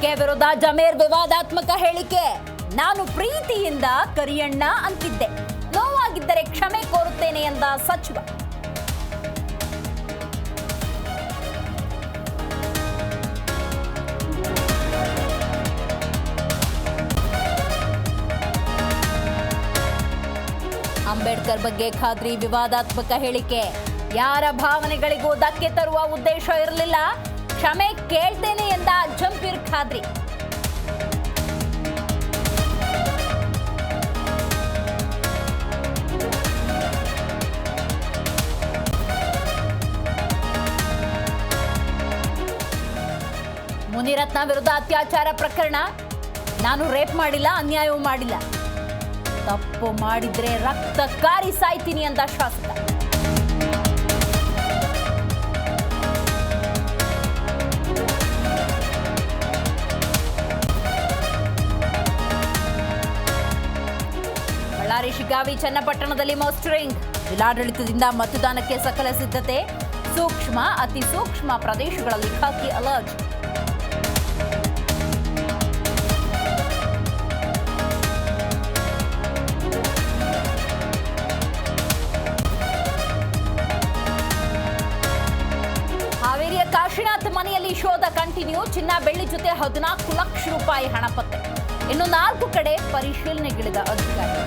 ಖರ್ಗೆ ವಿರುದ್ಧ ಜಮೀರ್ ವಿವಾದಾತ್ಮಕ ಹೇಳಿಕೆ. ನಾನು ಪ್ರೀತಿಯಿಂದ ಕರಿಯಣ್ಣ ಅಂತಿದ್ದೆ, ನೋವಾಗಿದ್ದರೆ ಕ್ಷಮೆ ಕೋರುತ್ತೇನೆ ಎಂದ ಸಚಿವ. ಅಂಬೇಡ್ಕರ್ ಬಗ್ಗೆ ಖಾದ್ರಿ ವಿವಾದಾತ್ಮಕ ಹೇಳಿಕೆ. ಯಾರ ಭಾವನೆಗಳಿಗೂ ಧಕ್ಕೆ ತರುವ ಉದ್ದೇಶ ಇರಲಿಲ್ಲ, ಕ್ಷಮೆ ಕೇಳ್ತೇನೆ ಎಂದ ಜಮೀರ್ ಖಾದ್ರಿ. ಮುನಿರತ್ನ ವಿರುದ್ಧ ಅತ್ಯಾಚಾರ ಪ್ರಕರಣ. ನಾನು ರೇಪ್ ಮಾಡಿಲ್ಲ, ಅನ್ಯಾಯವೂ ಮಾಡಿಲ್ಲ, ತಪ್ಪು ಮಾಡಿದ್ರೆ ರಕ್ತ ಕಾರಿ ಸಾಯ್ತೀನಿ ಅಂತ ಶಾಸಕ. ಬಳ್ಳಾರಿ ಶಿಗ್ಗಾವಿ ಚನ್ನಪಟ್ಟಣದಲ್ಲಿ ಮೋಸ್ಟರಿಂಗ್. ಜಿಲ್ಲಾಡಳಿತದಿಂದ ಮತದಾನಕ್ಕೆ ಸಕಲ ಸಿದ್ಧತೆ. ಸೂಕ್ಷ್ಮ ಅತಿ ಸೂಕ್ಷ್ಮ ಪ್ರದೇಶಗಳಲ್ಲಿ ಖಾಕಿ ಅಲರ್ಟ್. ಹಾವೇರಿಯ ಕಾಶಿನಾಥ್ ಮನೆಯಲ್ಲಿ ಶೋಧ ಕಂಟಿನ್ಯೂ. ಚಿನ್ನ ಬೆಳ್ಳಿ ಜೊತೆ 14 ಲಕ್ಷ ರೂಪಾಯಿ ಹಣ ಪತ್ತೆ. ಇನ್ನು 4 ಕಡೆ ಪರಿಶೀಲನೆಗಿಳಿದ ಅಧಿಕಾರಿ.